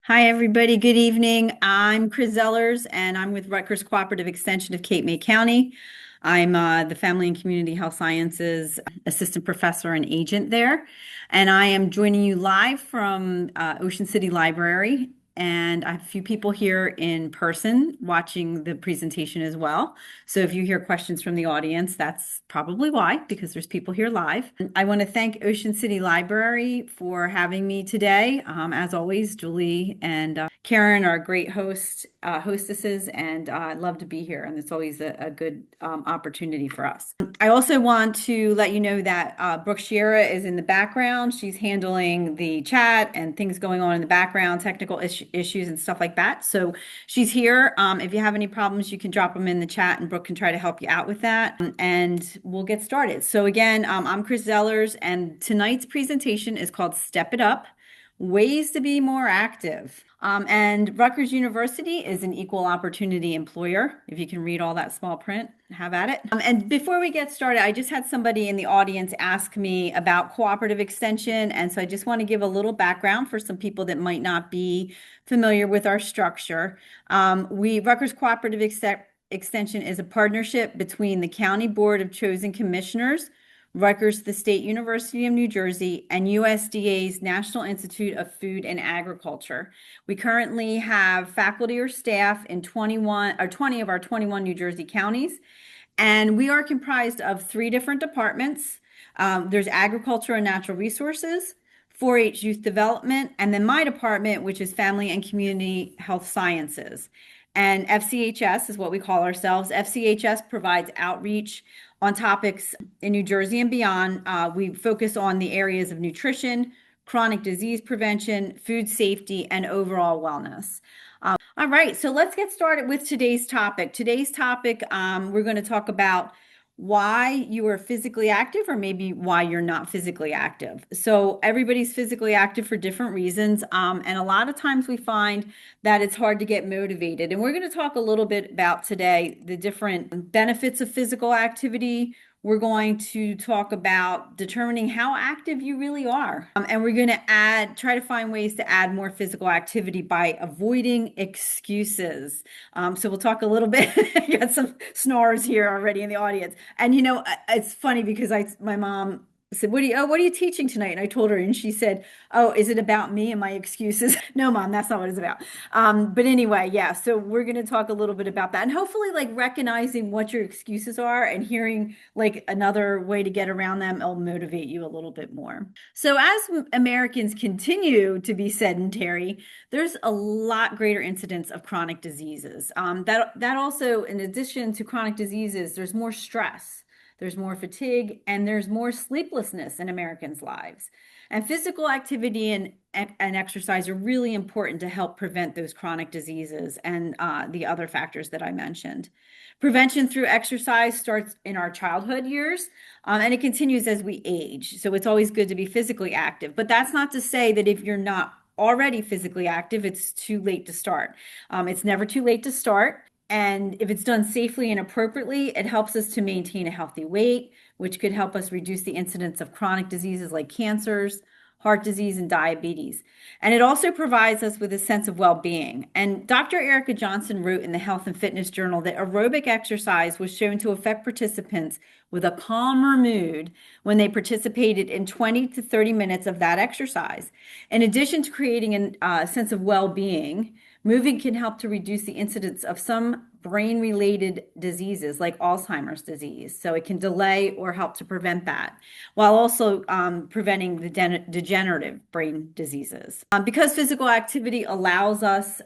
Hi, everybody. Good evening. I'm Chris Zellers, and I'm with Rutgers Cooperative Extension of Cape May County. I'm the Family and Community Health Sciences Assistant Professor and Agent there. And I am joining you live from Ocean City Library. And I have a few people here in person watching the presentation as well. So if you hear questions from the audience, that's probably why, because there's people here live. I want to thank Ocean City Library for having me today. As always, Julie and Karen are great hostesses, and I'd love to be here. And it's always a good opportunity for us. I also want to let you know that Brooke Shiera is in the background. She's handling the chat and things going on in the background, technical issues and stuff like that. So she's here. If you have any problems, you can drop them in the chat and Brooke can try to help you out with that. And we'll get started. So again, I'm Chris Zellers, and tonight's presentation is called Step It Up: Ways to Be More Active. And Rutgers University is an equal opportunity employer. If you can read all that small print, have at it. And before we get started, I just had somebody in the audience ask me about cooperative extension. And so I just want to give a little background for some people that might not be familiar with our structure. Rutgers Cooperative Extension is a partnership between the County Board of Chosen Commissioners, Rutgers, the State University of New Jersey, and USDA's National Institute of Food and Agriculture. We currently have faculty or staff in 20 of our 21 New Jersey counties, and we are comprised of three different departments. There's agriculture and natural resources, 4-H youth development, and then my department, which is family and community health sciences. And FCHS is what we call ourselves. FCHS provides outreach on topics in New Jersey and beyond. We focus on the areas of nutrition, chronic disease prevention, food safety, and overall wellness. All right, so let's get started with today's topic. We're going to talk about why you are physically active, or maybe why you're not physically active. So everybody's physically active for different reasons. And a lot of times we find that it's hard to get motivated. And we're going to talk a little bit about today the different benefits of physical activity. We're going to talk about determining how active you really are. And we're going to try to find ways to add more physical activity by avoiding excuses. So we'll talk a little bit. I got some snores here already in the audience. And it's funny because my mom said, what are you teaching tonight? And I told her, and she said, oh, is it about me and my excuses? No, Mom, that's not what it's about. But anyway, yeah, so we're going to talk a little bit about that, and hopefully like recognizing what your excuses are and hearing like another way to get around them will motivate you a little bit more. So as Americans continue to be sedentary, there's a lot greater incidence of chronic diseases. That also, in addition to chronic diseases, there's more stress. There's more fatigue, and there's more sleeplessness in Americans' lives. And physical activity and exercise are really important to help prevent those chronic diseases and the other factors that I mentioned. Prevention through exercise starts in our childhood years, and it continues as we age. So it's always good to be physically active. But that's not to say that if you're not already physically active, it's too late to start. It's never too late to start. And if it's done safely and appropriately, it helps us to maintain a healthy weight, which could help us reduce the incidence of chronic diseases like cancers, heart disease, and diabetes. And it also provides us with a sense of well-being. And Dr. Erica Johnson wrote in the Health and Fitness Journal that aerobic exercise was shown to affect participants with a calmer mood when they participated in 20 to 30 minutes of that exercise. In addition to creating a sense of well-being, moving can help to reduce the incidence of some brain-related diseases like Alzheimer's disease. So it can delay or help to prevent that, while also preventing the degenerative brain diseases. Because physical activity allows us,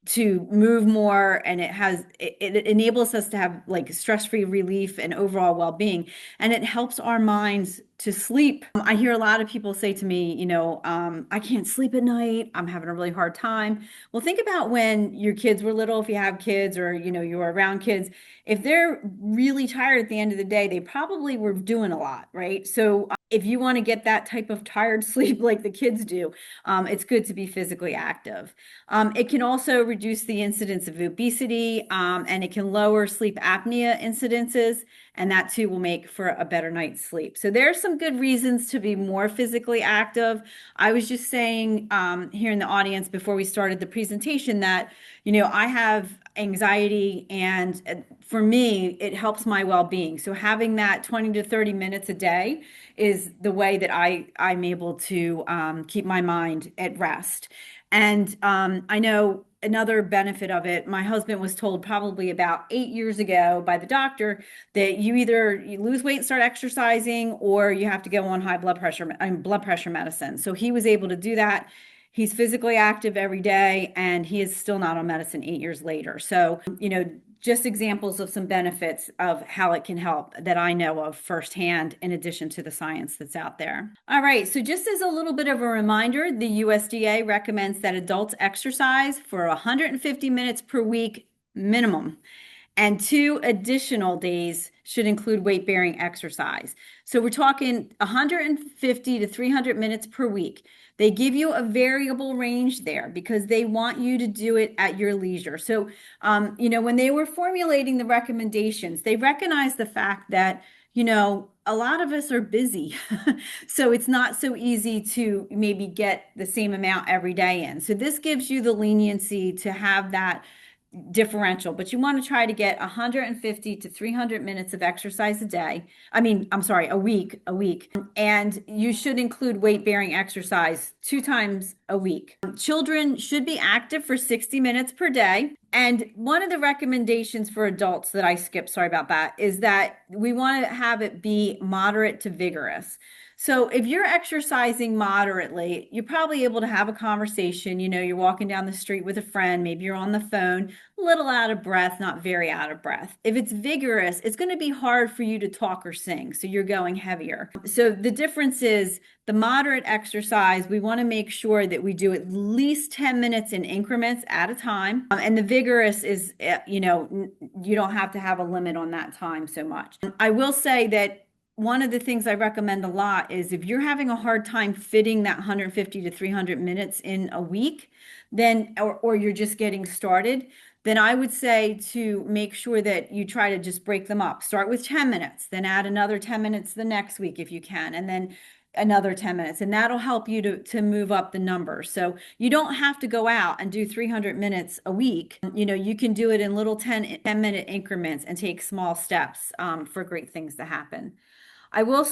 to move more, and it enables us to have like stress-free relief and overall well-being, and it helps our minds to sleep. I hear a lot of people say to me, I can't sleep at night. I'm having a really hard time. Well, think about when your kids were little, if you have kids or, you're around kids. If they're really tired at the end of the day, they probably were doing a lot, right? So if you want to get that type of tired sleep like the kids do, it's good to be physically active. It can also reduce the incidence of obesity, and it can lower sleep apnea incidences, and that too will make for a better night's sleep. So there's some good reasons to be more physically active. I was just saying here in the audience before we started the presentation that, I have anxiety, and for me, it helps my well-being. So having that 20 to 30 minutes a day is the way that I'm able to keep my mind at rest. And I know another benefit of it, my husband was told probably about 8 years ago by the doctor that you lose weight and start exercising, or you have to go on high blood pressure medicine. So he was able to do that. He's physically active every day, and he is still not on medicine 8 years later. So, just examples of some benefits of how it can help that I know of firsthand, in addition to the science that's out there. All right, so just as a little bit of a reminder, the USDA recommends that adults exercise for 150 minutes per week minimum. And 2 additional days should include weight-bearing exercise. So we're talking 150 to 300 minutes per week. They give you a variable range there because they want you to do it at your leisure. So, when they were formulating the recommendations, they recognized the fact that, a lot of us are busy. So it's not so easy to maybe get the same amount every day in. So this gives you the leniency to have that differential, but you want to try to get 150 to 300 minutes of exercise a day. I'm sorry, a week. And you should include weight-bearing exercise 2 times a week. Children should be active for 60 minutes per day. And one of the recommendations for adults that I skipped, sorry about that, is that we want to have it be moderate to vigorous. So if you're exercising moderately, you're probably able to have a conversation. You're walking down the street with a friend, maybe you're on the phone, a little out of breath, not very out of breath. If it's vigorous, it's going to be hard for you to talk or sing, so you're going heavier. So the difference is the moderate exercise, we want to make sure that we do at least 10 minutes in increments at a time. And the vigorous is, you don't have to have a limit on that time so much. I will say that one of the things I recommend a lot is if you're having a hard time fitting that 150 to 300 minutes in a week, then, or you're just getting started, then I would say to make sure that you try to just break them up. Start with 10 minutes, then add another 10 minutes the next week if you can, and then another 10 minutes, and that'll help you to move up the numbers. So you don't have to go out and do 300 minutes a week. You can do it in little 10-minute increments and take small steps for great things to happen. I will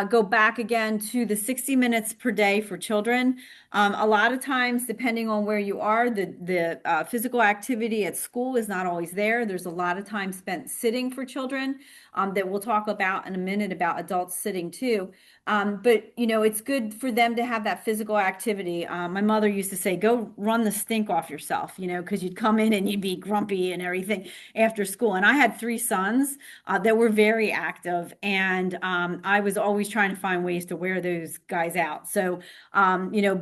go back again to the 60 minutes per day for children. A lot of times, depending on where you are, the physical activity at school is not always there. There's a lot of time spent sitting for children that we'll talk about in a minute about adults sitting too. But it's good for them to have that physical activity. My mother used to say, go run the stink off yourself, because you'd come in and you'd be grumpy and everything after school. And I had 3 sons that were very active, and I was always trying to find ways to wear those guys out. So,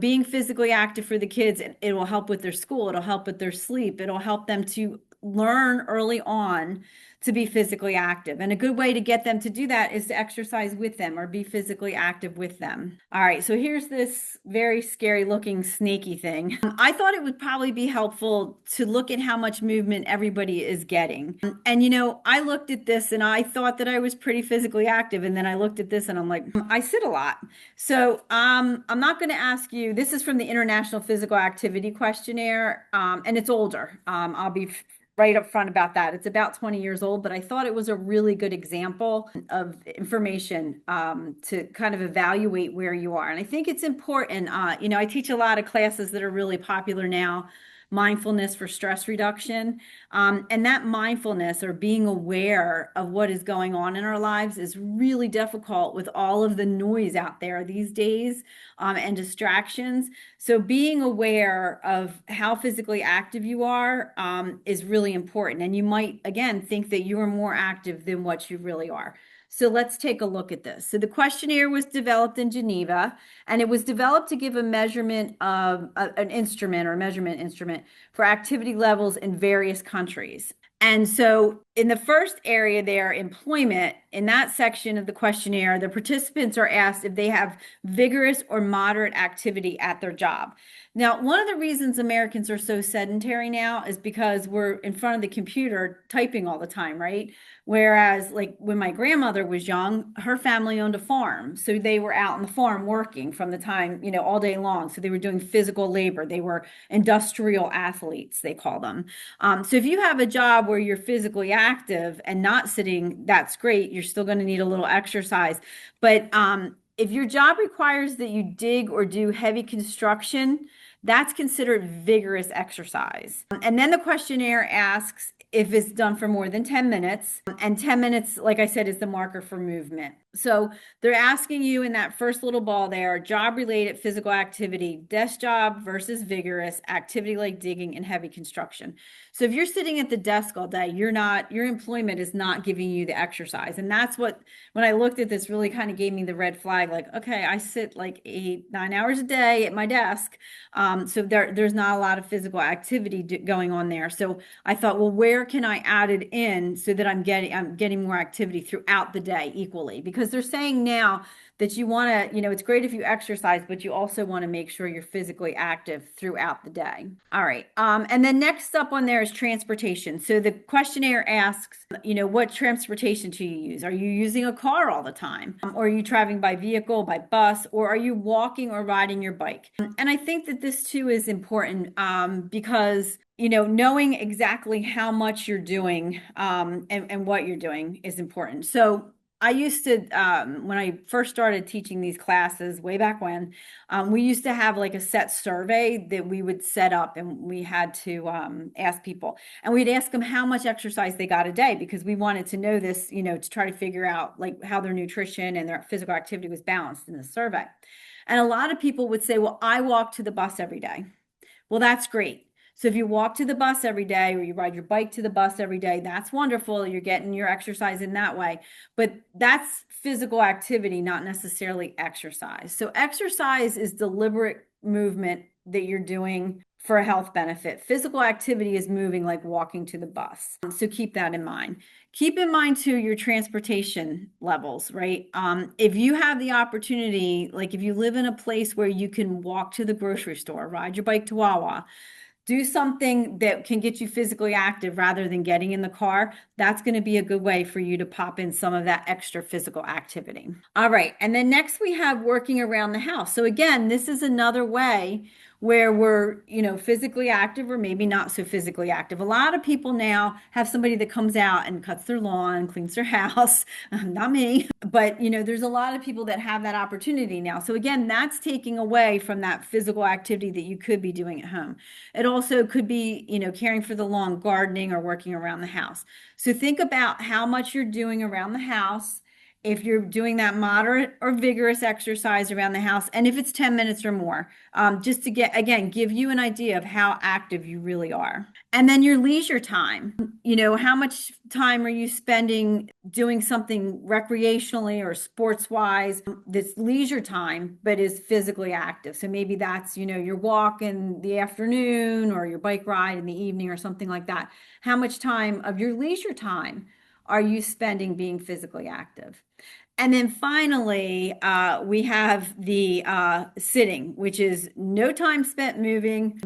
being physically active for the kids, it will help with their school. It'll help with their sleep. It'll help them to learn early on to be physically active. And a good way to get them to do that is to exercise with them or be physically active with them. All right, so here's this very scary looking snaky thing. I thought it would probably be helpful to look at how much movement everybody is getting. And I looked at this and I thought that I was pretty physically active. And then I looked at this and I'm like, I sit a lot. So I'm not going to ask you, this is from the International Physical Activity Questionnaire, and it's older. I'll be right up front about that. It's about 20 years old, but I thought it was a really good example of information to kind of evaluate where you are. And I think it's important. I teach a lot of classes that are really popular now, mindfulness for stress reduction. And that mindfulness or being aware of what is going on in our lives is really difficult with all of the noise out there these days and distractions. So being aware of how physically active you are is really important. And you might, again, think that you are more active than what you really are. So let's take a look at this. So the questionnaire was developed in Geneva, and it was developed to give a measurement of an instrument or measurement instrument for activity levels in various countries. And so in the first area there, employment, in that section of the questionnaire, the participants are asked if they have vigorous or moderate activity at their job. Now, one of the reasons Americans are so sedentary now is because we're in front of the computer typing all the time, right? Whereas, like when my grandmother was young, her family owned a farm. So they were out on the farm working from the time, all day long. So they were doing physical labor. They were industrial athletes, they call them. So if you have a job where you're physically active and not sitting, that's great. You're still going to need a little exercise. But if your job requires that you dig or do heavy construction, that's considered vigorous exercise. And then the questionnaire asks if it's done for more than 10 minutes. And 10 minutes, like I said, is the marker for movement. So they're asking you in that first little ball there, job-related physical activity, desk job versus vigorous activity like digging and heavy construction. So if you're sitting at the desk all day, your employment is not giving you the exercise. And that's what, when I looked at this, really kind of gave me the red flag, like, okay, I sit like 8-9 hours a day at my desk. So there's not a lot of physical activity going on there. So I thought, well, where can I add it in so that I'm getting more activity throughout the day equally? Because they're saying now that you want to, it's great if you exercise, but you also want to make sure you're physically active throughout the day. All right. And then next up on there is transportation. So the questionnaire asks, what transportation do you use? Are you using a car all the time? Or are you traveling by vehicle, by bus, or are you walking or riding your bike? And I think that this too is important because knowing exactly how much you're doing and what you're doing is important. So I used to, when I first started teaching these classes way back when, we used to have like a set survey that we would set up and we had to ask people. And we'd ask them how much exercise they got a day because we wanted to know this, to try to figure out like how their nutrition and their physical activity was balanced in the survey. And a lot of people would say, well, I walk to the bus every day. Well, that's great. So if you walk to the bus every day or you ride your bike to the bus every day, that's wonderful. You're getting your exercise in that way. But that's physical activity, not necessarily exercise. So exercise is deliberate movement that you're doing for a health benefit. Physical activity is moving like walking to the bus. So keep that in mind. Keep in mind too your transportation levels, right? If you have the opportunity, like if you live in a place where you can walk to the grocery store, ride your bike to Wawa, do something that can get you physically active rather than getting in the car. That's going to be a good way for you to pop in some of that extra physical activity. All right. And then next we have working around the house. So again, this is another way where we're, physically active or maybe not so physically active. A lot of people now have somebody that comes out and cuts their lawn, cleans their house. Not me, but there's a lot of people that have that opportunity now. So again, that's taking away from that physical activity that you could be doing at home. It also could be, caring for the lawn, gardening, or working around the house. So think about how much you're doing around the house, if you're doing that moderate or vigorous exercise around the house, and if it's 10 minutes or more, just to give you an idea of how active you really are. And then your leisure time, how much time are you spending doing something recreationally or sports wise that's leisure time, but is physically active. So maybe that's, your walk in the afternoon or your bike ride in the evening or something like that. How much time of your leisure time are you spending being physically active? And then finally, we have the sitting, which is no time spent moving.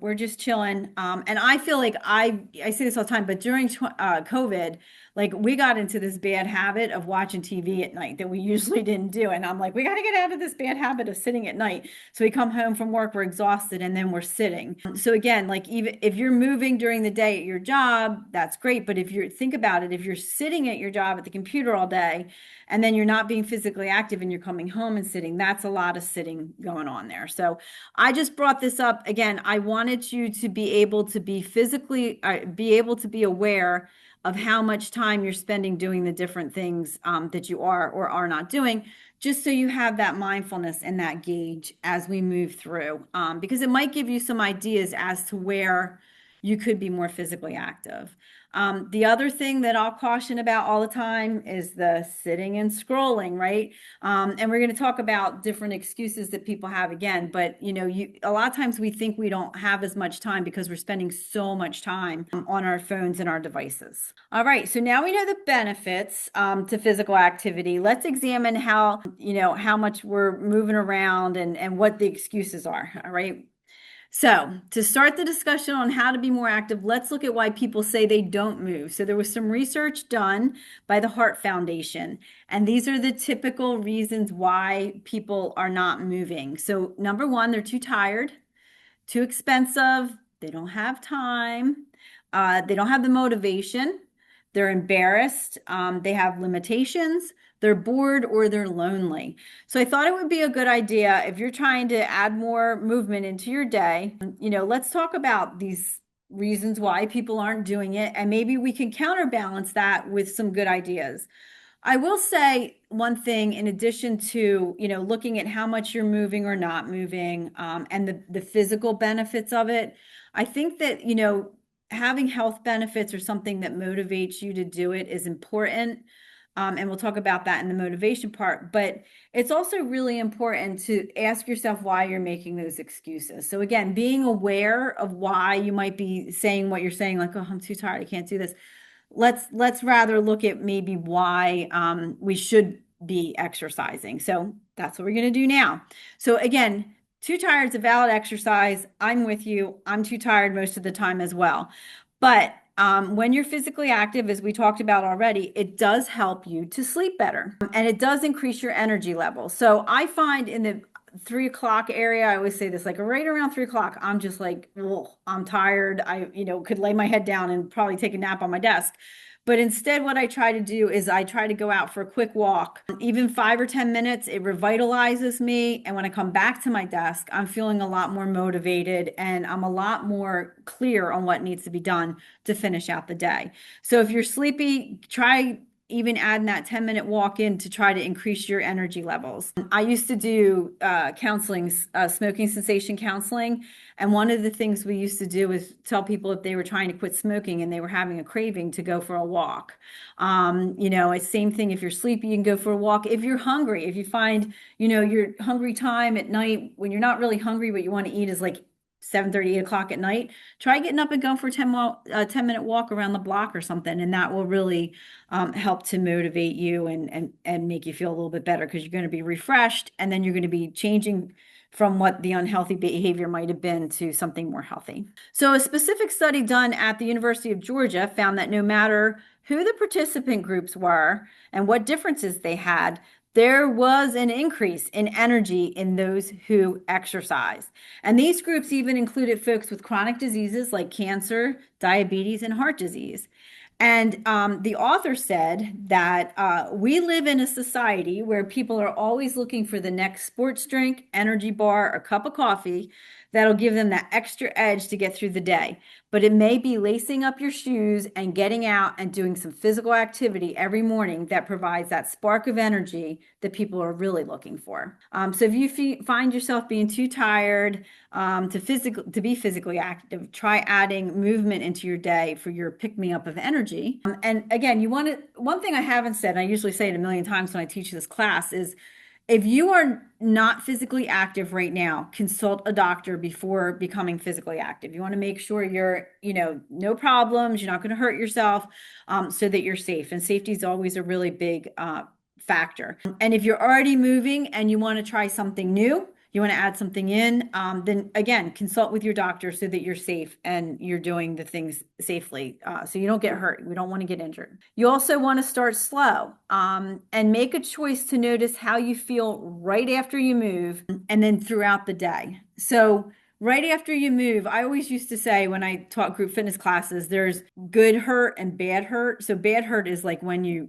We're just chilling. And I feel like I say this all the time, but during COVID, like we got into this bad habit of watching TV at night that we usually didn't do. And I'm like, we got to get out of this bad habit of sitting at night. So we come home from work, we're exhausted, and then we're sitting. So again, like even if you're moving during the day at your job, that's great. But think about it, if you're sitting at your job at the computer all day, and then you're not being physically active and you're coming home and sitting, that's a lot of sitting going on there. So I just brought this up. Again, I wanted you to be able to be be aware of how much time you're spending doing the different things that you are or are not doing, just so you have that mindfulness and that gauge as we move through, because it might give you some ideas as to where you could be more physically active. The other thing that I'll caution about all the time is the sitting and scrolling, right? And we're going to talk about different excuses that people have again, but a lot of times we think we don't have as much time because we're spending so much time on our phones and our devices. All right, so now we know the benefits to physical activity. Let's examine how much we're moving around and what the excuses are. All right. So, to start the discussion on how to be more active, let's look at why people say they don't move. So, there was some research done by the Heart Foundation, and these are the typical reasons why people are not moving. So, number one, they're too tired, too expensive, they don't have time, they don't have the motivation, they're embarrassed, they have limitations, they're bored, or they're lonely. So I thought it would be a good idea if you're trying to add more movement into your day, let's talk about these reasons why people aren't doing it, and maybe we can counterbalance that with some good ideas. I will say one thing in addition to, looking at how much you're moving or not moving, and the physical benefits of it. I think that, having health benefits or something that motivates you to do it is important. And we'll talk about that in the motivation part, but it's also really important to ask yourself why you're making those excuses. So again, being aware of why you might be saying what you're saying, like, oh, I'm too tired, I can't do this. Let's rather look at maybe why we should be exercising. So that's what we're going to do now. So again, too tired is a valid exercise. I'm with you. I'm too tired most of the time as well. But when you're physically active, as we talked about already, it does help you to sleep better, and it does increase your energy level. So I find in the 3 o'clock area, I always say this, like right around 3 o'clock, I'm just like, oh, I'm tired. I, could lay my head down and probably take a nap on my desk. But instead, what I try to do is I try to go out for a quick walk, even 5 or 10 minutes. It revitalizes me. And when I come back to my desk, I'm feeling a lot more motivated and I'm a lot more clear on what needs to be done to finish out the day. So if you're sleepy, try even adding that 10-minute walk in to try to increase your energy levels. I used to do counseling, smoking cessation counseling. And one of the things we used to do is tell people if they were trying to quit smoking and they were having a craving to go for a walk. It's same thing. If you're sleepy, you can go for a walk. If you're hungry, if you find, your hungry time at night when you're not really hungry, what you want to eat is like 7:30, 8 o'clock at night, try getting up and going for a 10-minute walk around the block or something. And that will really help to motivate you and make you feel a little bit better because you're going to be refreshed and then you're going to be changing from what the unhealthy behavior might have been to something more healthy. So a specific study done at the University of Georgia found that no matter who the participant groups were and what differences they had, there was an increase in energy in those who exercise. And these groups even included folks with chronic diseases like cancer, diabetes, and heart disease. And the author said that we live in a society where people are always looking for the next sports drink, energy bar, or cup of coffee that'll give them that extra edge to get through the day. But it may be lacing up your shoes and getting out and doing some physical activity every morning that provides that spark of energy that people are really looking for. So if you find yourself being too tired to be physically active, try adding movement into your day for your pick-me-up of energy. And again, one thing I haven't said, and I usually say it a million times when I teach this class, is if you are not physically active right now, consult a doctor before becoming physically active. You want to make sure you're, no problems, you're not going to hurt yourself, so that you're safe. And safety is always a really big factor. And if you're already moving and you want to try something new, you want to add something in, then again, consult with your doctor so that you're safe and you're doing the things safely, so you don't get hurt. We don't want to get injured. You also want to start slow and make a choice to notice how you feel right after you move and then throughout the day. So right after you move, I always used to say when I taught group fitness classes, there's good hurt and bad hurt. So bad hurt is like when you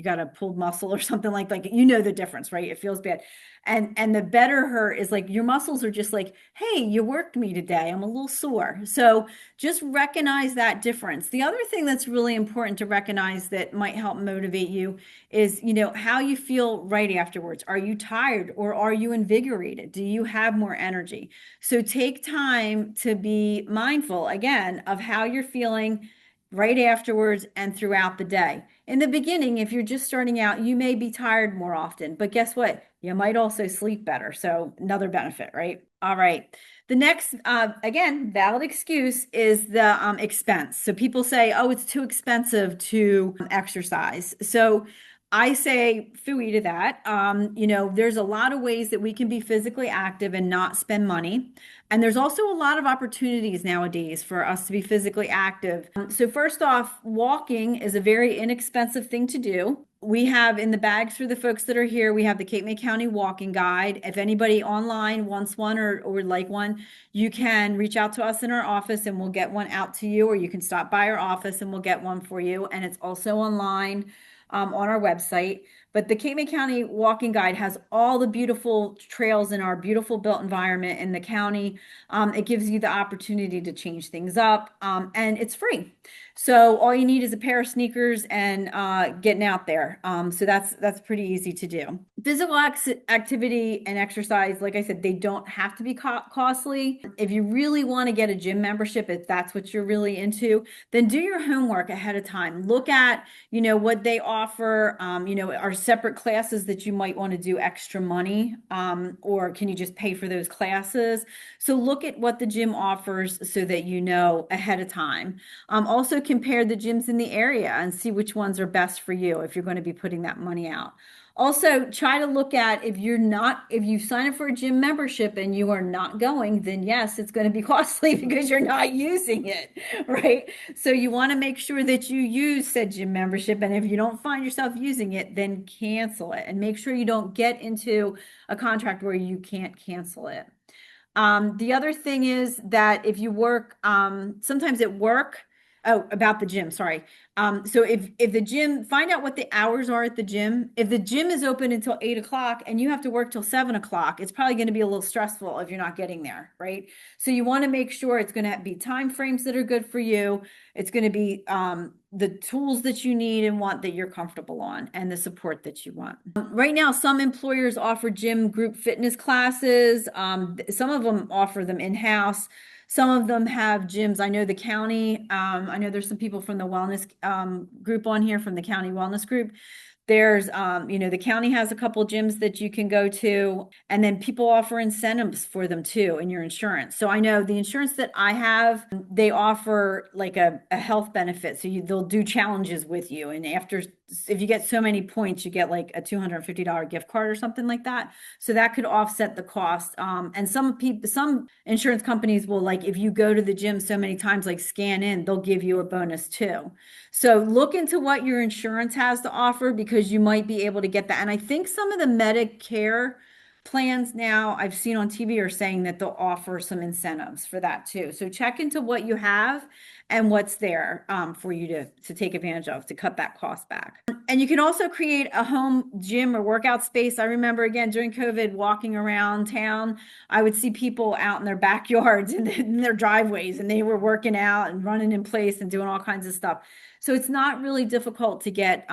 got a pulled muscle or something like the difference, right? It feels bad. And the better hurt is like your muscles are just like, hey, you worked me today. I'm a little sore. So just recognize that difference. The other thing that's really important to recognize that might help motivate you is, how you feel right afterwards. Are you tired or are you invigorated? Do you have more energy? So take time to be mindful again of how you're feeling right afterwards and throughout the day. In the beginning, if you're just starting out, you may be tired more often, but guess what? You might also sleep better. So another benefit, right? All right. The next, again, valid excuse is the expense. So people say, oh, it's too expensive to exercise. So I say phooey to that. There's a lot of ways that we can be physically active and not spend money. And there's also a lot of opportunities nowadays for us to be physically active. So first off, walking is a very inexpensive thing to do. We have in the bags for the folks that are here, we have the Cape May County Walking Guide. If anybody online wants one or would like one, you can reach out to us in our office and we'll get one out to you, or you can stop by our office and we'll get one for you. And it's also online on our website. But the Cape May County Walking Guide has all the beautiful trails in our beautiful built environment in the county. It gives you the opportunity to change things up, and it's free. So all you need is a pair of sneakers and getting out there. So that's pretty easy to do. Physical activity and exercise, like I said, they don't have to be costly. If you really want to get a gym membership, if that's what you're really into, then do your homework ahead of time. Look at, what they offer, are separate classes that you might want to do extra money, or can you just pay for those classes? So look at what the gym offers so that you know ahead of time. Also compare the gyms in the area and see which ones are best for you if you're going to be putting that money out. Also, try to look at if you sign up for a gym membership and you are not going, then yes, it's going to be costly because you're not using it, right? So you want to make sure that you use said gym membership. And if you don't find yourself using it, then cancel it and make sure you don't get into a contract where you can't cancel it. The other thing is that if you work, sometimes at work, oh, about the gym, sorry. So if the gym, find out what the hours are at the gym. If the gym is open until 8 o'clock and you have to work till 7 o'clock, it's probably going to be a little stressful if you're not getting there, right? So you want to make sure it's going to be time frames that are good for you. It's going to be the tools that you need and want that you're comfortable on and the support that you want. Right now, some employers offer gym group fitness classes. Some of them offer them in-house. Some of them have gyms. I know the county, I know there's some people from the wellness group on here from the county wellness group. There's, the county has a couple gyms that you can go to, and then people offer incentives for them too in your insurance. So I know the insurance that I have, they offer like a health benefit. So they'll do challenges with you. And if you get so many points, you get like a $250 gift card or something like that. So that could offset the cost. And some insurance companies will, like, if you go to the gym so many times, like scan in, they'll give you a bonus too. So look into what your insurance has to offer because you might be able to get that. And I think some of the Medicare plans now I've seen on TV are saying that they'll offer some incentives for that too. So check into what you have and what's there for you to take advantage of to cut that cost back. And you can also create a home gym or workout space. I remember again during COVID walking around town, I would see people out in their backyards and in their driveways, and they were working out and running in place and doing all kinds of stuff. So it's not really difficult to get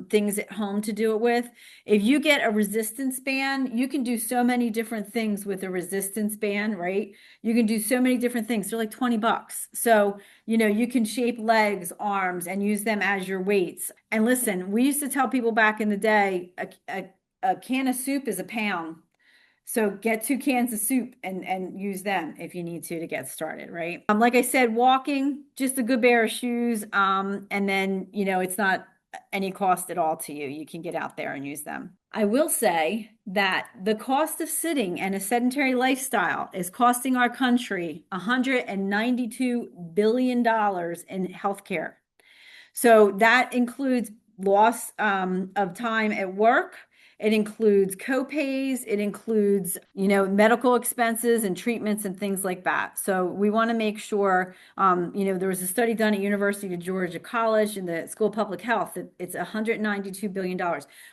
things at home to do it with. If you get a resistance band, you can do so many different things with a resistance band, right? You can do so many different things. They're like $20. So, you can shape legs, arms, and use them as your weights. And listen, we used to tell people back in the day, a can of soup is a pound. So get 2 cans of soup and use them if you need to get started, right? Like I said, walking, just a good pair of shoes. And then, it's not any cost at all to you. You can get out there and use them. I will say that the cost of sitting and a sedentary lifestyle is costing our country $192 billion in healthcare. So that includes loss of time at work. It includes co-pays. It includes, medical expenses and treatments and things like that. So we want to make sure, there was a study done at University of Georgia College in the School of Public Health that it's $192 billion.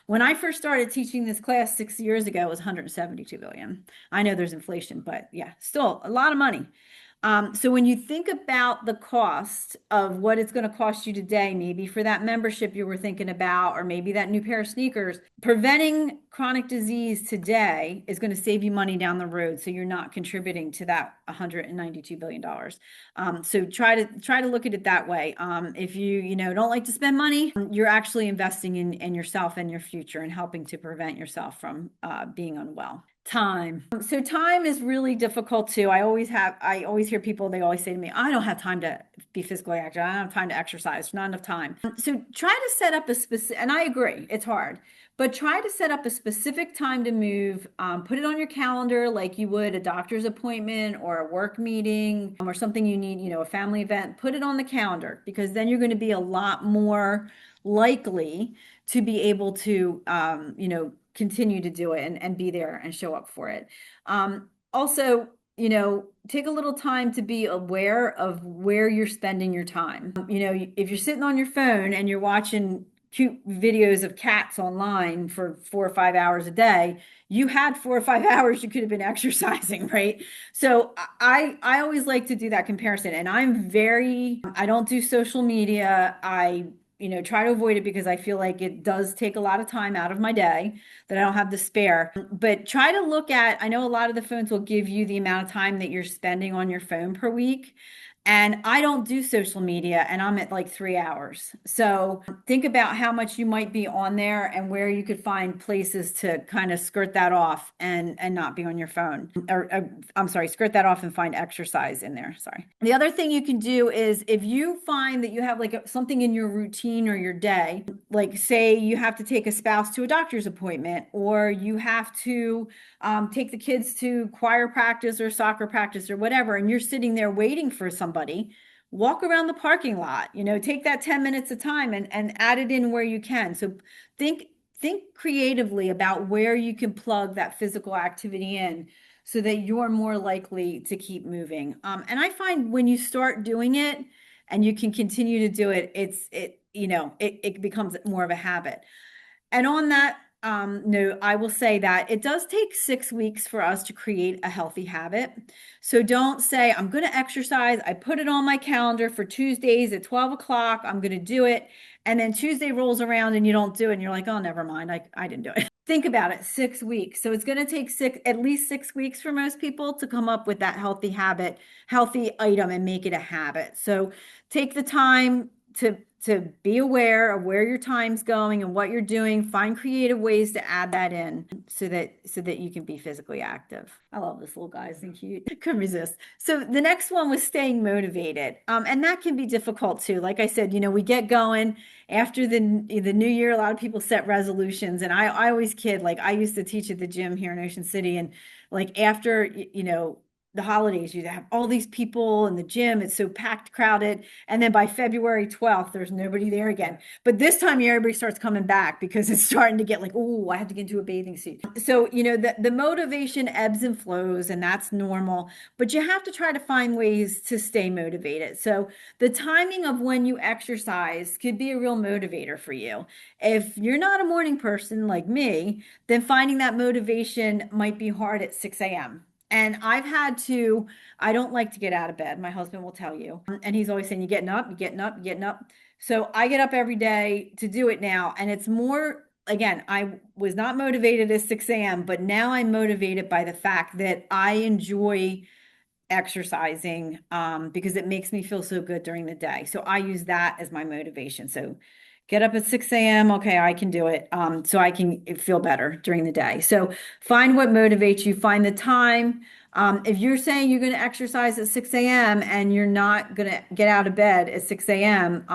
When I first started teaching this class 6 years ago, it was 172 billion. I know there's inflation, but yeah, still a lot of money. So when you think about the cost of what it's going to cost you today, maybe for that membership you were thinking about, or maybe that new pair of sneakers, preventing chronic disease today is going to save you money down the road. So you're not contributing to that $192 billion. So try to look at it that way. If you don't like to spend money, you're actually investing in yourself and your future and helping to prevent yourself from being unwell. Time. So time is really difficult too. I always hear people, they always say to me, I don't have time to be physically active. I don't have time to exercise. Not enough time. So try to set up a specific, and I agree, it's hard, but try to set up a specific time to move. Put it on your calendar like you would a doctor's appointment or a work meeting or something you need, a family event. Put it on the calendar, because then you're going to be a lot more likely to be able to, continue to do it and be there and show up for it. Also, take a little time to be aware of where you're spending your time. If you're sitting on your phone and you're watching cute videos of cats online for 4 or 5 hours a day, you had 4 or 5 hours you could have been exercising, right? So I always like to do that comparison, and I don't do social media. I try to avoid it because I feel like it does take a lot of time out of my day that I don't have to spare. But try to look at, I know a lot of the phones will give you the amount of time that you're spending on your phone per week. And I don't do social media, and I'm at like 3 hours. So think about how much you might be on there and where you could find places to kind of skirt that off and not be on your phone. I'm sorry, skirt that off and find exercise in there. Sorry. The other thing you can do is, if you find that you have like something in your routine or your day, like say you have to take a spouse to a doctor's appointment, or you have to take the kids to choir practice or soccer practice or whatever, and you're sitting there waiting for somebody, walk around the parking lot, take that 10 minutes of time and add it in where you can. So think creatively about where you can plug that physical activity in so that you're more likely to keep moving. And I find when you start doing it and you can continue to do it, it becomes more of a habit. And on that note, I will say that it does take 6 weeks for us to create a healthy habit. So don't say, I'm going to exercise. I put it on my calendar for Tuesdays at 12 o'clock. I'm going to do it. And then Tuesday rolls around and you don't do it. And you're like, oh, never mind. I didn't do it. Think about it, 6 weeks. So it's going to take at least 6 weeks for most people to come up with that healthy habit, healthy item, and make it a habit. So take the time to be aware of where your time's going and what you're doing. Find creative ways to add that in so that you can be physically active. I love this little guy, isn't he cute? Couldn't resist. So the next one was staying motivated. And that can be difficult too. Like I said, we get going after the new year. A lot of people set resolutions, and I always kid, like I used to teach at the gym here in Ocean City, and like after, the holidays, you have all these people in the gym. It's so packed, crowded. And then by February 12th, there's nobody there again. But this time everybody starts coming back because it's starting to get like, oh, I have to get into a bathing suit. So, the motivation ebbs and flows, and that's normal. But you have to try to find ways to stay motivated. So the timing of when you exercise could be a real motivator for you. If you're not a morning person like me, then finding that motivation might be hard at 6 a.m. And I don't like to get out of bed. My husband will tell you. And he's always saying, you're getting up, you're getting up, you're getting up. So I get up every day to do it now. And it's more, again, I was not motivated at 6 a.m., but now I'm motivated by the fact that I enjoy exercising because it makes me feel so good during the day. So I use that as my motivation. So get up at 6 a.m. Okay, I can do it. So I can feel better during the day. So find what motivates you, find the time. If you're saying you're going to exercise at 6 a.m. and you're not going to get out of bed at 6 a.m.,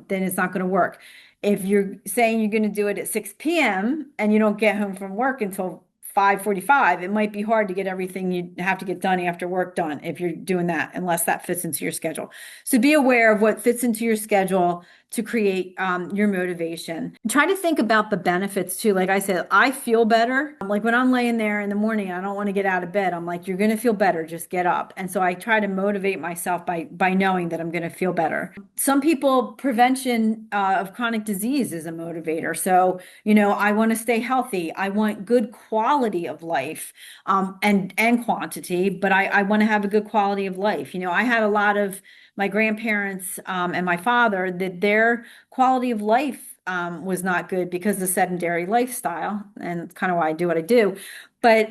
then it's not going to work. If you're saying you're going to do it at 6 p.m. and you don't get home from work until 5:45, it might be hard to get everything you have to get done after work done if you're doing that, unless that fits into your schedule. So be aware of what fits into your schedule. to create your motivation. Try to think about the benefits too. Like I said, I feel better. Like when I'm laying there in the morning, I don't want to get out of bed. I'm like, you're going to feel better. Just get up. And so I try to motivate myself by knowing that I'm going to feel better. Some people, prevention of chronic disease is a motivator. So, I want to stay healthy. I want good quality of life, and quantity, but I want to have a good quality of life. I had a lot of my grandparents and my father that their quality of life was not good because of the sedentary lifestyle, and it's kind of why I do what I do. But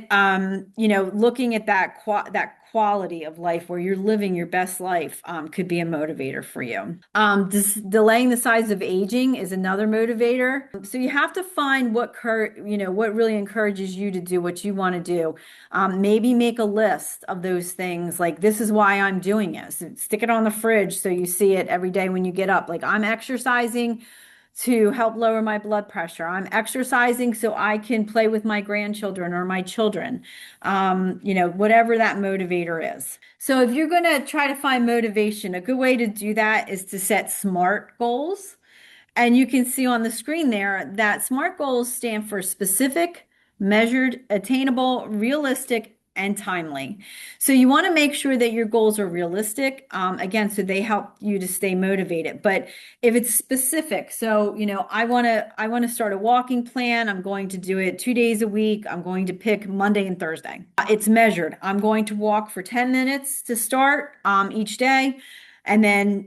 looking at that quality of life where you're living your best life could be a motivator for you. Delaying the size of aging is another motivator. So you have to find what really encourages you to do what you want to do. Maybe make a list of those things. Like, this is why I'm doing it. So stick it on the fridge so you see it every day when you get up. Like, I'm exercising to help lower my blood pressure. I'm exercising so I can play with my grandchildren or my children, whatever that motivator is. So if you're going to try to find motivation, a good way to do that is to set SMART goals. And you can see on the screen there that SMART goals stand for specific, measured, attainable, realistic, and timely. So you want to make sure that your goals are realistic, again, so they help you to stay motivated. But if it's specific, so I want to start a walking plan. I'm going to do it 2 days a week. I'm going to pick Monday and Thursday. It's measured. I'm going to walk for 10 minutes to start each day. And then,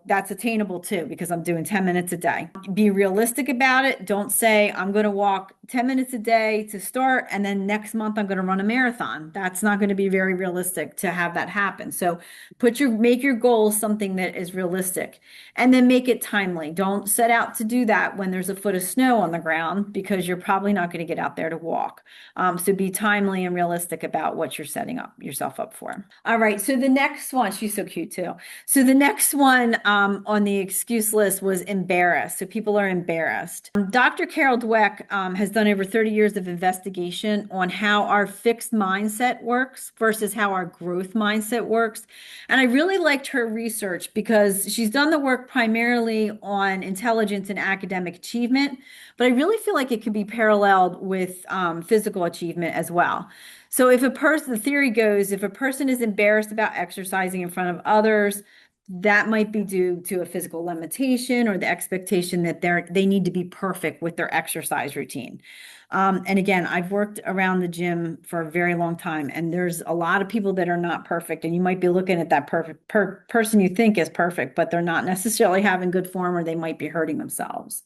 that's attainable too, because I'm doing 10 minutes a day. Be realistic about it. Don't say I'm going to walk 10 minutes a day to start, and then next month I'm going to run a marathon. That's not going to be very realistic to have that happen. So make your goals something that is realistic, and then make it timely. Don't set out to do that when there's a foot of snow on the ground, because you're probably not going to get out there to walk. So be timely and realistic about what you're setting up yourself up for. All right. So the next one, she's so cute too. So the next one on the excuse list was embarrassed. So people are embarrassed. Dr. Carol Dweck has done over 30 years of investigation on how our fixed mindset works versus how our growth mindset works. And I really liked her research because she's done the work primarily on intelligence and academic achievement, but I really feel like it could be paralleled with physical achievement as well. So the theory goes, if a person is embarrassed about exercising in front of others, that might be due to a physical limitation or the expectation that they need to be perfect with their exercise routine. And again, I've worked around the gym for a very long time, and there's a lot of people that are not perfect. And you might be looking at that perfect person you think is perfect, but they're not necessarily having good form, or they might be hurting themselves.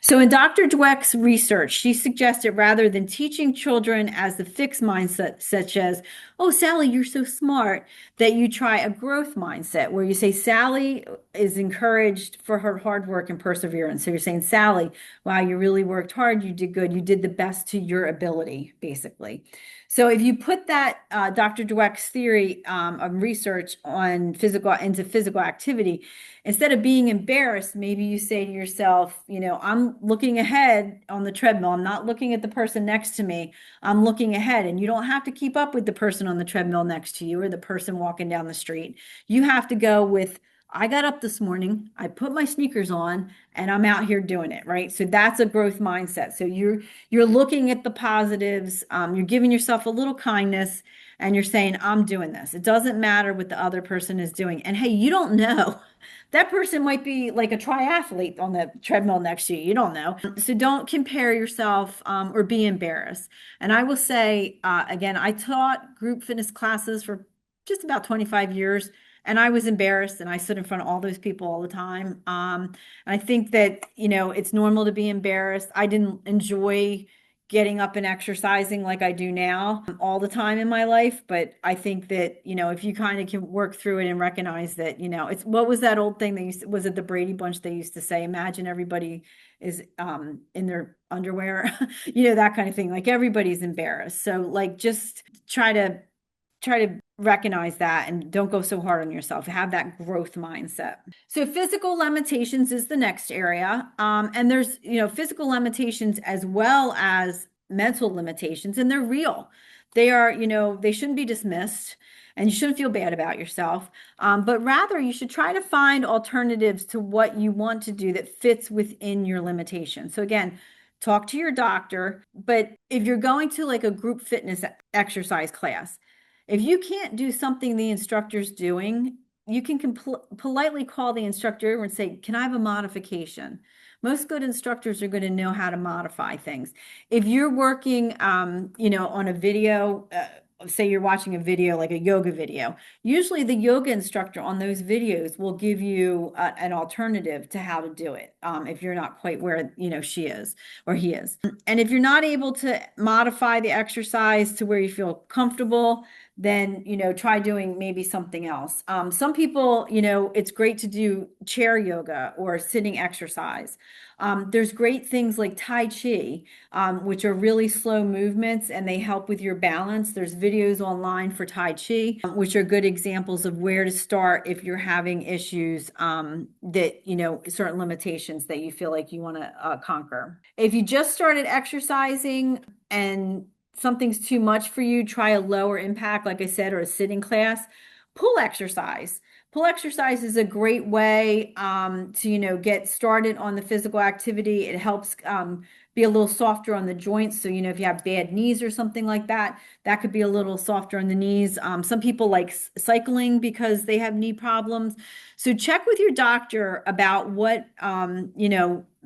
So in Dr. Dweck's research, she suggested rather than teaching children as the fixed mindset, such as, oh, Sally, you're so smart, that you try a growth mindset where you say, Sally is encouraged for her hard work and perseverance. So you're saying, Sally, wow, you really worked hard. You did good. You did the best to your ability, basically. So if you put that Dr. Dweck's theory of research on into physical activity, instead of being embarrassed, maybe you say to yourself, I'm looking ahead on the treadmill. I'm not looking at the person next to me. I'm looking ahead. And you don't have to keep up with the person on the treadmill next to you or the person walking down the street. You have to go with, I got up this morning, I put my sneakers on, and I'm out here doing it, right? So that's a growth mindset. So you're looking at the positives, you're giving yourself a little kindness, and you're saying, I'm doing this. It doesn't matter what the other person is doing. And hey, you don't know. That person might be like a triathlete on the treadmill next to you. You don't know. So don't compare yourself or be embarrassed. And I will say, again, I taught group fitness classes for just about 25 years. And I was embarrassed, and I stood in front of all those people all the time. And I think that, it's normal to be embarrassed. I didn't enjoy getting up and exercising like I do now all the time in my life. But I think that, if you kind of can work through it and recognize that, what was that old thing was it the Brady Bunch they used to say, imagine everybody is in their underwear, that kind of thing. Like, everybody's embarrassed. So like, just try to recognize that and don't go so hard on yourself. Have that growth mindset. So physical limitations is the next area. And there's, physical limitations as well as mental limitations, and they're real. They are, they shouldn't be dismissed. and you shouldn't feel bad about yourself. But rather, you should try to find alternatives to what you want to do that fits within your limitation. So again, talk to your doctor. But if you're going to like a group fitness exercise class, if you can't do something the instructor's doing, you can politely call the instructor and say, "Can I have a modification?" Most good instructors are going to know how to modify things. If you're working, on a video, say you're watching a video like a yoga video, usually the yoga instructor on those videos will give you an alternative to how to do it, if you're not quite where, she is or he is. And if you're not able to modify the exercise to where you feel comfortable, then, try doing maybe something else. Some people, it's great to do chair yoga or sitting exercise. There's great things like Tai Chi, which are really slow movements and they help with your balance. There's videos online for Tai Chi, which are good examples of where to start if you're having issues, that, certain limitations that you feel like you want to conquer. If you just started exercising and something's too much for you, try a lower impact, like I said, or a sitting class. Pull exercise. Pull exercise is a great way to, get started on the physical activity. It helps be a little softer on the joints. So, if you have bad knees or something like that, that could be a little softer on the knees. Some people like cycling because they have knee problems. So check with your doctor about what,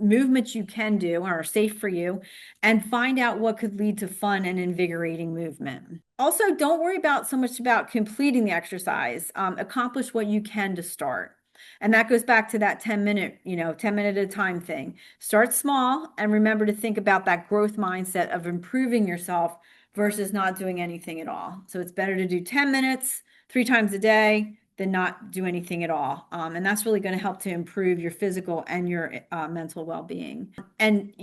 movements you can do or are safe for you, and find out what could lead to fun and invigorating movement. Also, don't worry about so much about completing the exercise. Accomplish what you can to start. And that goes back to that 10-minute, 10-minute at a time thing. Start small and remember to think about that growth mindset of improving yourself versus not doing anything at all. So it's better to do 10 minutes 3 times a day than not do anything at all. And that's really going to help to improve your physical and your mental well-being. And,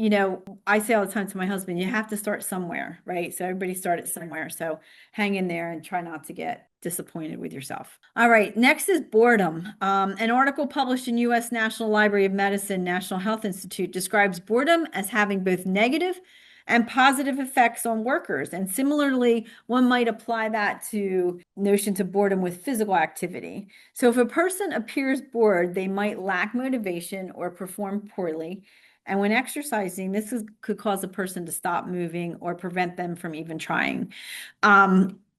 I say all the time to my husband, you have to start somewhere, right? So everybody started somewhere. So hang in there and try not to get disappointed with yourself. All right, next is boredom. An article published in U.S. National Library of Medicine, National Health Institute describes boredom as having both negative and positive effects on workers. And similarly, one might apply that to notions of boredom with physical activity. So if a person appears bored, they might lack motivation or perform poorly. And when exercising, could cause a person to stop moving or prevent them from even trying.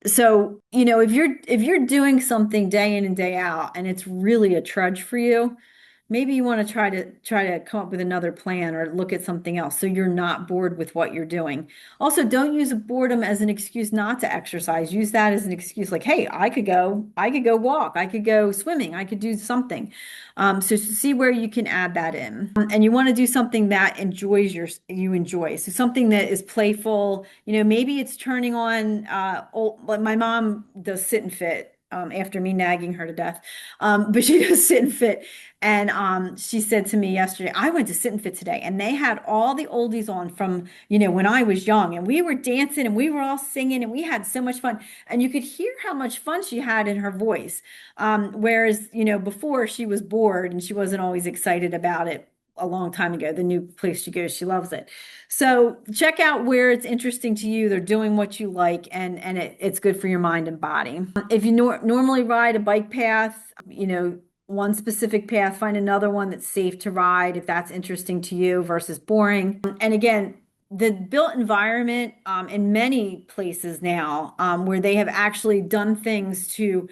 So, if you're doing something day in and day out and it's really a trudge for you, maybe you want to try to come up with another plan or look at something else so you're not bored with what you're doing. Also, don't use boredom as an excuse not to exercise. Use that as an excuse like, hey, I could go walk, I could go swimming, I could do something. So see where you can add that in. And you want to do something that you enjoy. So something that is playful, maybe it's turning on, like my mom does sit and fit. After me nagging her to death. But she does sit and fit. And she said to me yesterday, I went to sit and fit today, and they had all the oldies on from, when I was young, and we were dancing and we were all singing and we had so much fun. And you could hear how much fun she had in her voice. Whereas, before she was bored and she wasn't always excited about it. A long time ago, the new place she goes, she loves it. So check out where it's interesting to you. They're doing what you like, and it's good for your mind and body. If you normally ride a bike path, one specific path, find another one that's safe to ride if that's interesting to you versus boring. And again, the built environment in many places now, where they have actually done things to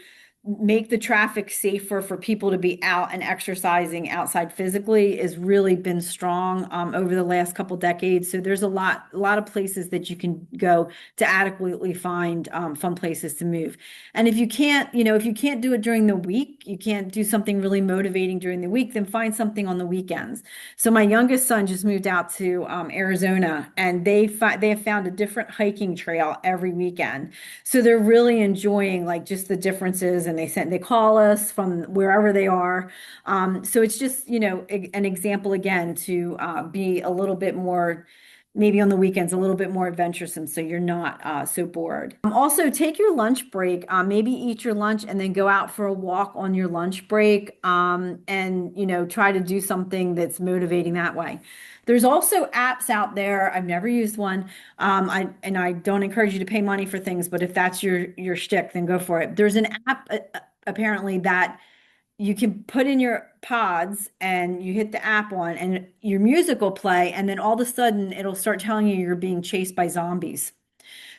make the traffic safer for people to be out and exercising outside physically has really been strong over the last couple decades. So there's a lot of places that you can go to adequately find fun places to move. And if you can't do it during the week, you can't do something really motivating during the week, then find something on the weekends. So my youngest son just moved out to Arizona, and they have found a different hiking trail every weekend. So they're really enjoying like just the differences, and they call us from wherever they are. So it's just, an example again to be a little bit more maybe on the weekends a little bit more adventuresome so you're not so bored. Also, take your lunch break. Maybe eat your lunch and then go out for a walk on your lunch break, and try to do something that's motivating that way. There's also apps out there. I've never used one. I don't encourage you to pay money for things, but if that's your shtick, then go for it. There's an app apparently that you can put in your pods and you hit the app on and your music will play, and then all of a sudden it'll start telling you you're being chased by zombies.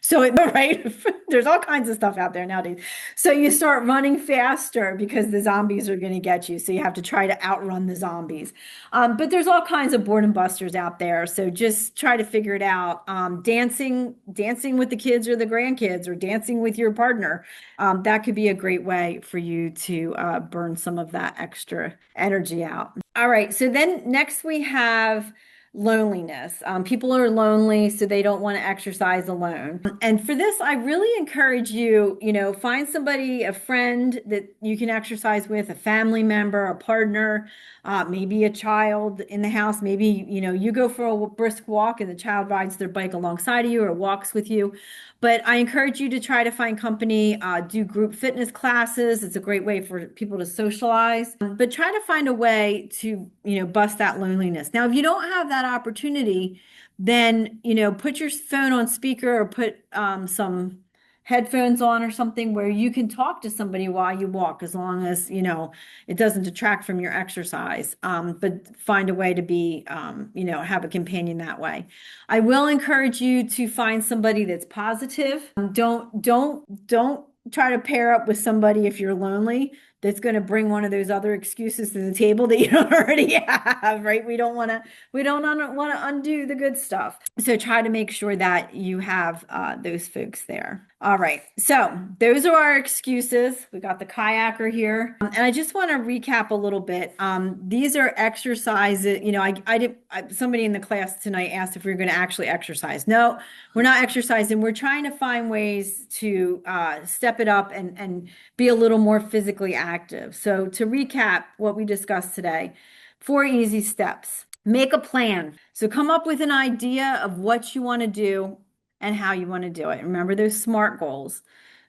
So right, there's all kinds of stuff out there nowadays. So you start running faster because the zombies are going to get you. So you have to try to outrun the zombies. But there's all kinds of boredom busters out there. So just try to figure it out. Dancing with the kids or the grandkids, or dancing with your partner. That could be a great way for you to burn some of that extra energy out. All right. So then next we have loneliness. People are lonely, so they don't want to exercise alone. And for this, I really encourage you, find somebody, a friend that you can exercise with, a family member, a partner, maybe a child in the house. Maybe, you go for a brisk walk and the child rides their bike alongside of you or walks with you. But I encourage you to try to find company, do group fitness classes. It's a great way for people to socialize, but try to find a way to, bust that loneliness. Now, if you don't have that opportunity, then, put your phone on speaker or put some headphones on or something where you can talk to somebody while you walk, as long as, it doesn't detract from your exercise. But find a way to be, have a companion that way. I will encourage you to find somebody that's positive. Don't try to pair up with somebody if you're lonely that's going to bring one of those other excuses to the table that you don't already have, right? We don't want to undo the good stuff. So try to make sure that you have those folks there. All right. So those are our excuses. We got the kayaker here. And I just want to recap a little bit. These are exercises. Somebody in the class tonight asked if we were going to actually exercise. No, we're not exercising. We're trying to find ways to step it up and be a little more physically active. So to recap what we discussed today, 4 easy steps. Make a plan. So come up with an idea of what you want to do and how you want to do it. Remember those SMART goals.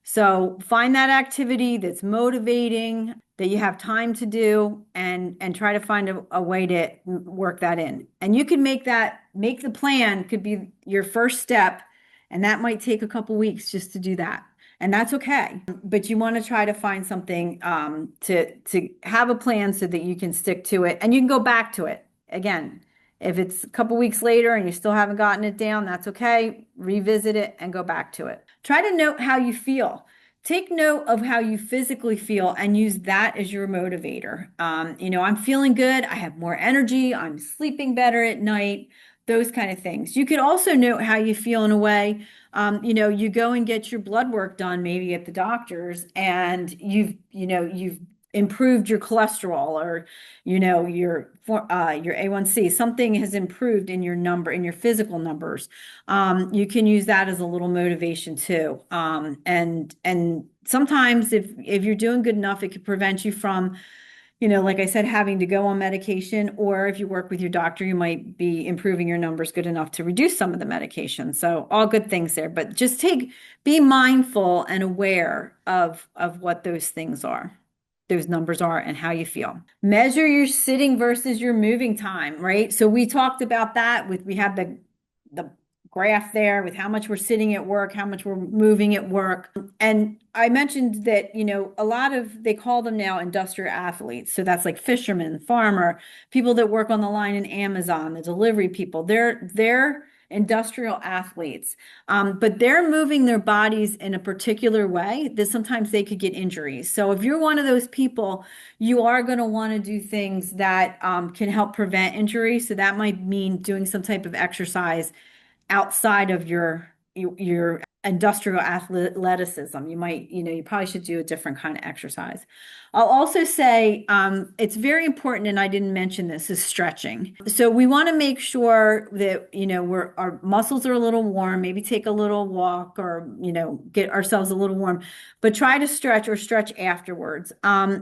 So find that activity that's motivating, that you have time to do, and try to find a way to work that in. And you can make the plan could be your first step, and that might take a couple weeks just to do that. And that's okay. But you want to try to find something to have a plan so that you can stick to it and you can go back to it. Again, if it's a couple weeks later and you still haven't gotten it down, that's okay. Revisit it and go back to it. Try to note how you feel. Take note of how you physically feel and use that as your motivator. I'm feeling good. I have more energy. I'm sleeping better at night. Those kind of things. You could also note how you feel in a way. You go and get your blood work done, maybe at the doctor's, and you've improved your cholesterol, or your A1C. Something has improved in your physical numbers. You can use that as a little motivation too. And sometimes if you're doing good enough, it could prevent you from, like I said, having to go on medication, or if you work with your doctor, you might be improving your numbers good enough to reduce some of the medication. So all good things there, but just be mindful and aware of what those things are, those numbers are, and how you feel. Measure your sitting versus your moving time, right? So we talked about that we have the graph there with how much we're sitting at work, how much we're moving at work. And I mentioned that, they call them now industrial athletes. So that's like fishermen, farmer, people that work on the line in Amazon, the delivery people. They're industrial athletes, but they're moving their bodies in a particular way that sometimes they could get injuries. So if you're one of those people, you are going to want to do things that can help prevent injury. So that might mean doing some type of exercise outside of your industrial athleticism. You probably should do a different kind of exercise. I'll also say it's very important, and I didn't mention this, is stretching. So we want to make sure that, our muscles are a little warm, maybe take a little walk or, get ourselves a little warm, but try to stretch or stretch afterwards.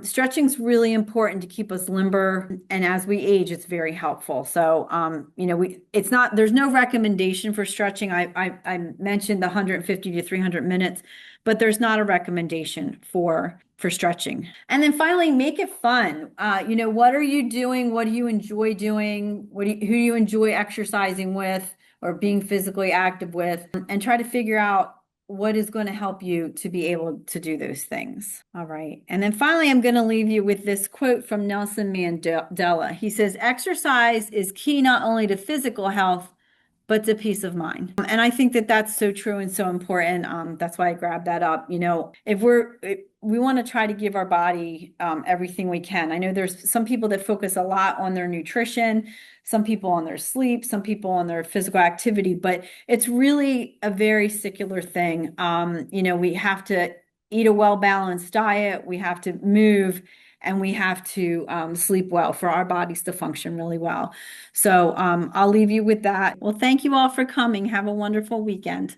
Stretching is really important to keep us limber. And as we age, it's very helpful. So, there's no recommendation for stretching. I mentioned the 150 to 300 minutes, but there's not a recommendation for stretching. And then finally, make it fun. What are you doing? What do you enjoy doing? Who do you enjoy exercising with or being physically active with? And try to figure out what is going to help you to be able to do those things. All right. And then finally, I'm going to leave you with this quote from Nelson Mandela. He says, exercise is key not only to physical health, but to peace of mind. And I think that that's so true and so important. That's why I grabbed that up. If we want to try to give our body everything we can. I know there's some people that focus a lot on their nutrition, some people on their sleep, some people on their physical activity, but it's really a very secular thing. We have to eat a well-balanced diet, we have to move, and we have to sleep well for our bodies to function really well. So I'll leave you with that. Well, thank you all for coming. Have a wonderful weekend.